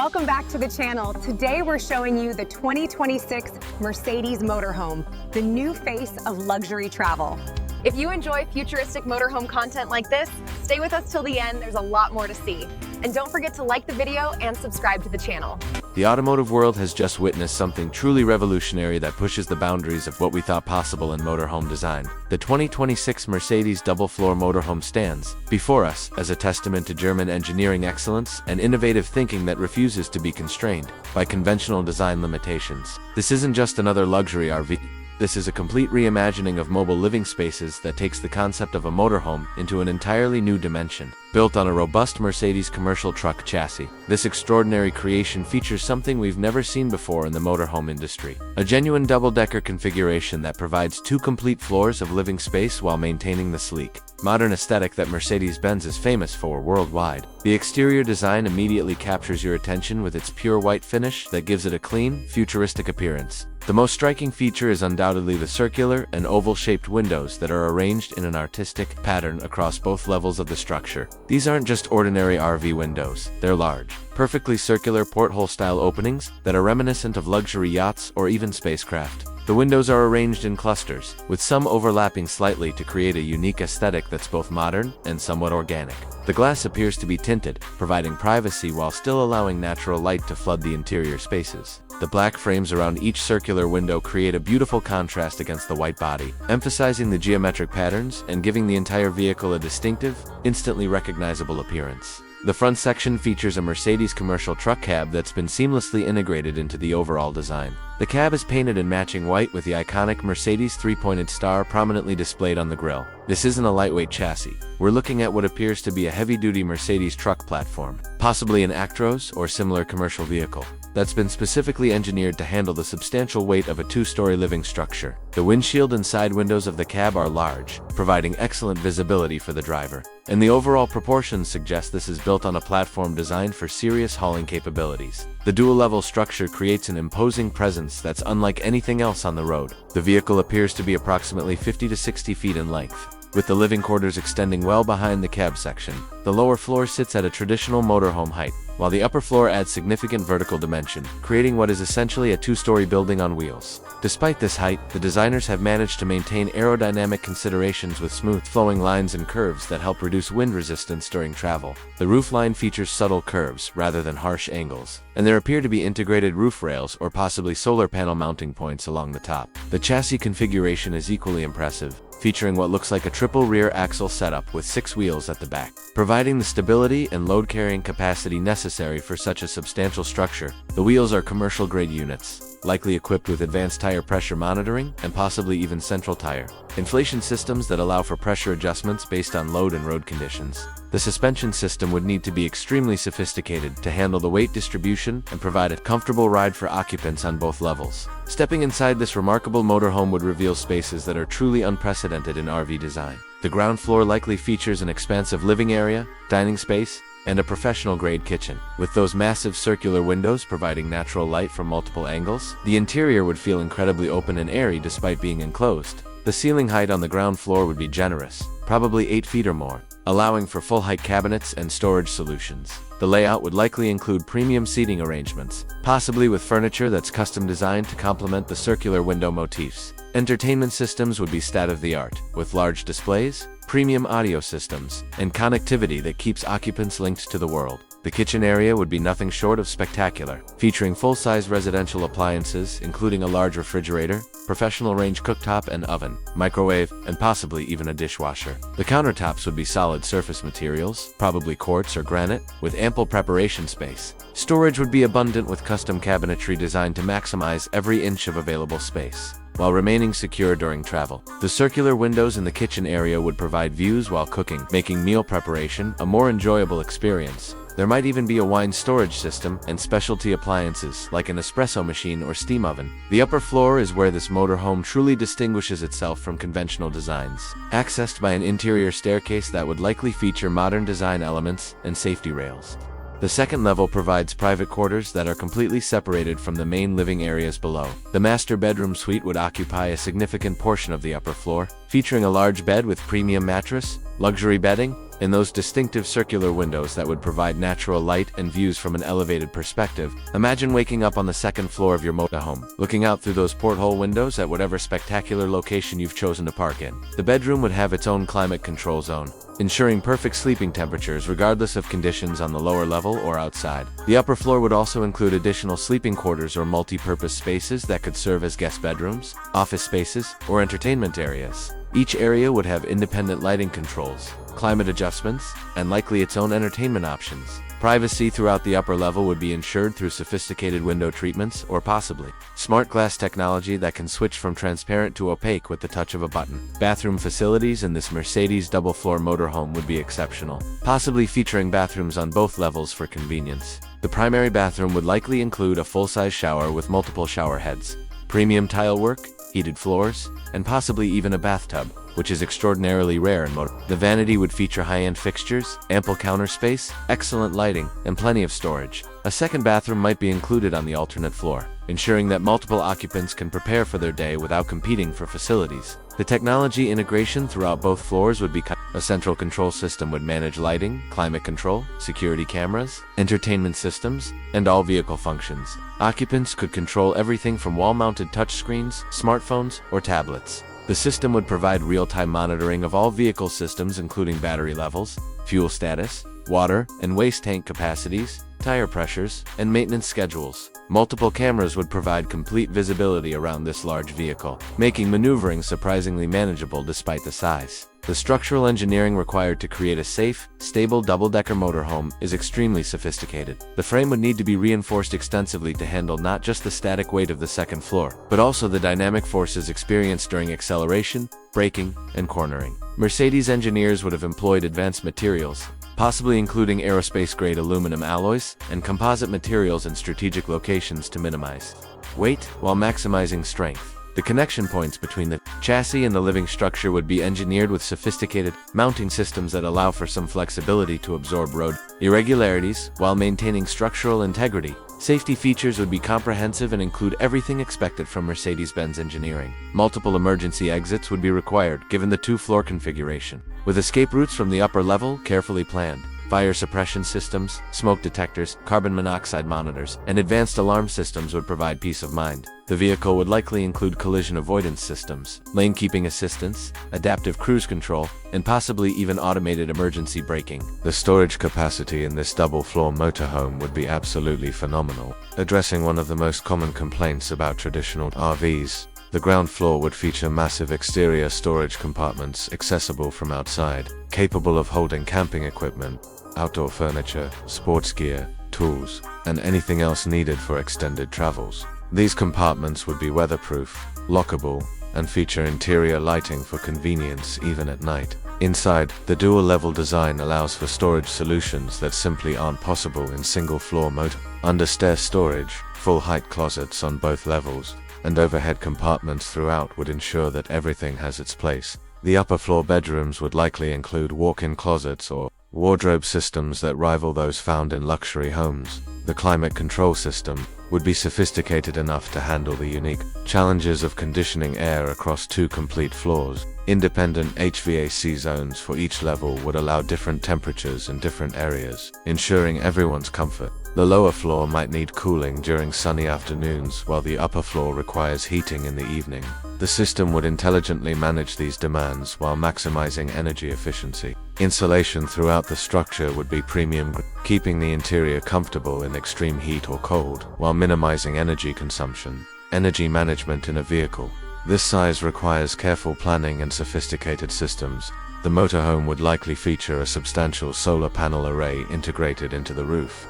Welcome back to the channel. Today we're showing you the 2026 Mercedes Motorhome, the new face of luxury travel. If you enjoy futuristic motorhome content like this, stay with us till the end. There's a lot more to see. And don't forget to like the video and subscribe to the channel. The automotive world has just witnessed something truly revolutionary that pushes the boundaries of what we thought possible in motorhome design. The 2026 Mercedes Double Floor Motorhome stands before us as a testament to German engineering excellence and innovative thinking that refuses to be constrained by conventional design limitations. This isn't just another luxury RV. This is a complete reimagining of mobile living spaces that takes the concept of a motorhome into an entirely new dimension. Built on a robust Mercedes commercial truck chassis, this extraordinary creation features something we've never seen before in the motorhome industry. A genuine double-decker configuration that provides two complete floors of living space while maintaining the sleek, modern aesthetic that Mercedes-Benz is famous for worldwide. The exterior design immediately captures your attention with its pure white finish that gives it a clean, futuristic appearance. The most striking feature is undoubtedly the circular and oval-shaped windows that are arranged in an artistic pattern across both levels of the structure. These aren't just ordinary RV windows, they're large, perfectly circular porthole-style openings that are reminiscent of luxury yachts or even spacecraft. The windows are arranged in clusters, with some overlapping slightly to create a unique aesthetic that's both modern and somewhat organic. The glass appears to be tinted, providing privacy while still allowing natural light to flood the interior spaces. The black frames around each circular window create a beautiful contrast against the white body, emphasizing the geometric patterns and giving the entire vehicle a distinctive, instantly recognizable appearance. The front section features a Mercedes commercial truck cab that's been seamlessly integrated into the overall design. The cab is painted in matching white with the iconic Mercedes three-pointed star prominently displayed on the grille. This isn't a lightweight chassis. We're looking at what appears to be a heavy-duty Mercedes truck platform, possibly an Actros or similar commercial vehicle, that's been specifically engineered to handle the substantial weight of a two-story living structure. The windshield and side windows of the cab are large, providing excellent visibility for the driver, and the overall proportions suggest this is built on a platform designed for serious hauling capabilities. The dual-level structure creates an imposing presence that's unlike anything else on the road. The vehicle appears to be approximately 50 to 60 feet in length, with the living quarters extending well behind the cab section. The lower floor sits at a traditional motorhome height, while the upper floor adds significant vertical dimension, creating what is essentially a two-story building on wheels. Despite this height, the designers have managed to maintain aerodynamic considerations with smooth flowing lines and curves that help reduce wind resistance during travel. The roofline features subtle curves rather than harsh angles, and there appear to be integrated roof rails or possibly solar panel mounting points along the top. The chassis configuration is equally impressive, featuring what looks like a triple rear axle setup with 6 wheels at the back, providing the stability and load-carrying capacity necessary for such a substantial structure. The wheels are commercial-grade units, likely equipped with advanced tire pressure monitoring and possibly even central tire inflation systems that allow for pressure adjustments based on load and road conditions. The suspension system would need to be extremely sophisticated to handle the weight distribution and provide a comfortable ride for occupants on both levels. Stepping inside this remarkable motorhome would reveal spaces that are truly unprecedented in RV design. The ground floor likely features an expansive living area, dining space, and a professional-grade kitchen. With those massive circular windows providing natural light from multiple angles, the interior would feel incredibly open and airy despite being enclosed. The ceiling height on the ground floor would be generous, probably 8 feet or more, allowing for full-height cabinets and storage solutions. The layout would likely include premium seating arrangements, possibly with furniture that's custom designed to complement the circular window motifs. Entertainment systems would be state-of-the-art, with large displays, premium audio systems, and connectivity that keeps occupants linked to the world. The kitchen area would be nothing short of spectacular, featuring full-size residential appliances including a large refrigerator, professional range cooktop and oven, microwave, and possibly even a dishwasher. The countertops would be solid surface materials, probably quartz or granite, with ample preparation space. Storage would be abundant with custom cabinetry designed to maximize every inch of available space, while remaining secure during travel. The circular windows in the kitchen area would provide views while cooking, making meal preparation a more enjoyable experience. There might even be a wine storage system and specialty appliances like an espresso machine or steam oven. The upper floor is where this motorhome truly distinguishes itself from conventional designs, accessed by an interior staircase that would likely feature modern design elements and safety rails. The second level provides private quarters that are completely separated from the main living areas below. The master bedroom suite would occupy a significant portion of the upper floor, featuring a large bed with premium mattress, luxury bedding, in those distinctive circular windows that would provide natural light and views from an elevated perspective. Imagine waking up on the second floor of your motorhome, looking out through those porthole windows at whatever spectacular location you've chosen to park in. The bedroom would have its own climate control zone, ensuring perfect sleeping temperatures regardless of conditions on the lower level or outside. The upper floor would also include additional sleeping quarters or multi-purpose spaces that could serve as guest bedrooms, office spaces, or entertainment areas. Each area would have independent lighting controls, climate adjustments, and likely its own entertainment options. Privacy throughout the upper level would be ensured through sophisticated window treatments or possibly smart glass technology that can switch from transparent to opaque with the touch of a button. Bathroom facilities in this Mercedes double floor motorhome would be exceptional, possibly featuring bathrooms on both levels for convenience. The primary bathroom would likely include a full-size shower with multiple shower heads, premium tile work, heated floors, and possibly even a bathtub, which is extraordinarily rare in motor. The vanity would feature high-end fixtures, ample counter space, excellent lighting, and plenty of storage. A second bathroom might be included on the alternate floor, ensuring that multiple occupants can prepare for their day without competing for facilities. The technology integration throughout both floors would be a central control system would manage lighting, climate control, security cameras, entertainment systems, and all vehicle functions. Occupants could control everything from wall-mounted touchscreens, smartphones, or tablets. The system would provide real-time monitoring of all vehicle systems including battery levels, fuel status, water and waste tank capacities, tire pressures, and maintenance schedules. Multiple cameras would provide complete visibility around this large vehicle, making maneuvering surprisingly manageable despite the size. The structural engineering required to create a safe, stable double-decker motorhome is extremely sophisticated. The frame would need to be reinforced extensively to handle not just the static weight of the second floor, but also the dynamic forces experienced during acceleration, braking, and cornering. Mercedes engineers would have employed advanced materials, possibly including aerospace-grade aluminum alloys and composite materials in strategic locations to minimize weight while maximizing strength. The connection points between the chassis and the living structure would be engineered with sophisticated mounting systems that allow for some flexibility to absorb road irregularities while maintaining structural integrity. Safety features would be comprehensive and include everything expected from Mercedes-Benz engineering. Multiple emergency exits would be required given the two-floor configuration, with escape routes from the upper level carefully planned. Fire suppression systems, smoke detectors, carbon monoxide monitors, and advanced alarm systems would provide peace of mind. The vehicle would likely include collision avoidance systems, lane keeping assistance, adaptive cruise control, and possibly even automated emergency braking. The storage capacity in this double-floor motorhome would be absolutely phenomenal, addressing one of the most common complaints about traditional RVs. The ground floor would feature massive exterior storage compartments accessible from outside, capable of holding camping equipment, outdoor furniture, sports gear, tools, and anything else needed for extended travels. These compartments would be weatherproof, lockable, and feature interior lighting for convenience even at night. Inside, the dual-level design allows for storage solutions that simply aren't possible in single-floor motor. Under-stair storage, full-height closets on both levels, and overhead compartments throughout would ensure that everything has its place. The upper floor bedrooms would likely include walk-in closets or wardrobe systems that rival those found in luxury homes. The climate control system would be sophisticated enough to handle the unique challenges of conditioning air across two complete floors. Independent HVAC zones for each level would allow different temperatures in different areas, ensuring everyone's comfort. The lower floor might need cooling during sunny afternoons, while the upper floor requires heating in the evening. The system would intelligently manage these demands while maximizing energy efficiency. Insulation throughout the structure would be premium, keeping the interior comfortable in extreme heat or cold, while minimizing energy consumption. Energy management in a vehicle. This size requires careful planning and sophisticated systems. The motorhome would likely feature a substantial solar panel array integrated into the roof,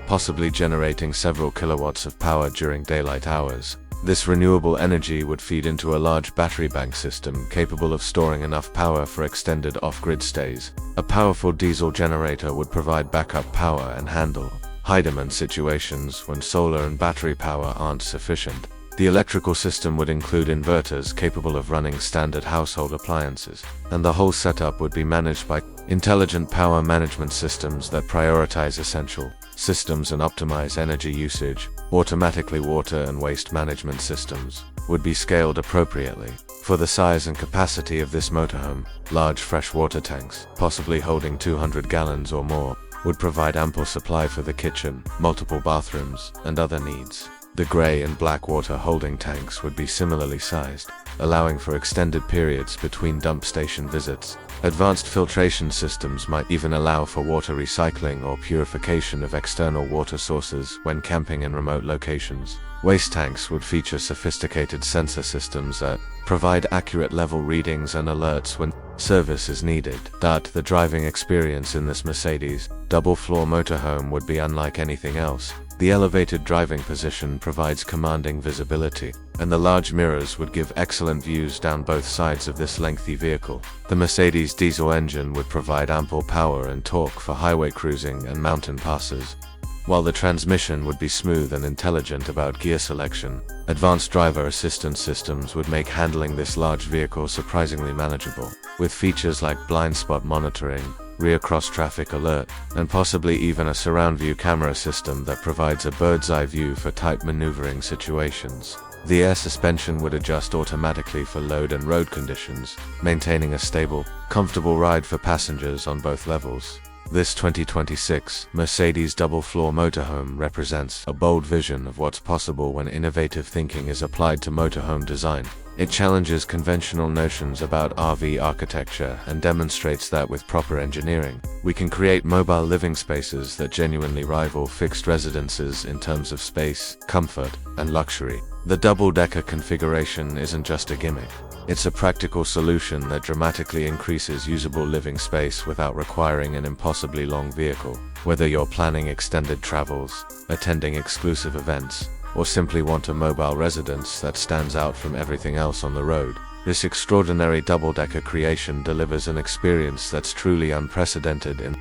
possibly generating several kilowatts of power during daylight hours. This renewable energy would feed into a large battery bank system capable of storing enough power for extended off-grid stays. A powerful diesel generator would provide backup power and handle high-demand situations when solar and battery power aren't sufficient. The electrical system would include inverters capable of running standard household appliances, and the whole setup would be managed by intelligent power management systems that prioritize essential systems and optimize energy usage. Automatically water and waste management systems would be scaled appropriately. For the size and capacity of this motorhome, large freshwater tanks, possibly holding 200 gallons or more, would provide ample supply for the kitchen, multiple bathrooms, and other needs. The gray and black water holding tanks would be similarly sized, allowing for extended periods between dump station visits. Advanced filtration systems might even allow for water recycling or purification of external water sources when camping in remote locations. Waste tanks would feature sophisticated sensor systems that provide accurate level readings and alerts when service is needed. The driving experience in this Mercedes double floor motorhome would be unlike anything else. The elevated driving position provides commanding visibility, and the large mirrors would give excellent views down both sides of this lengthy vehicle. The Mercedes diesel engine would provide ample power and torque for highway cruising and mountain passes, while the transmission would be smooth and intelligent about gear selection. Advanced driver assistance systems would make handling this large vehicle surprisingly manageable, with features like blind spot monitoring, rear cross-traffic alert, and possibly even a surround view camera system that provides a bird's-eye view for tight maneuvering situations. The air suspension would adjust automatically for load and road conditions, maintaining a stable, comfortable ride for passengers on both levels. This 2026 Mercedes double floor motorhome represents a bold vision of what's possible when innovative thinking is applied to motorhome design. It challenges conventional notions about RV architecture and demonstrates that with proper engineering, we can create mobile living spaces that genuinely rival fixed residences in terms of space, comfort, and luxury. The double-decker configuration isn't just a gimmick. It's a practical solution that dramatically increases usable living space without requiring an impossibly long vehicle. Whether you're planning extended travels, attending exclusive events, or simply want a mobile residence that stands out from everything else on the road, this extraordinary double-decker creation delivers an experience that's truly unprecedented in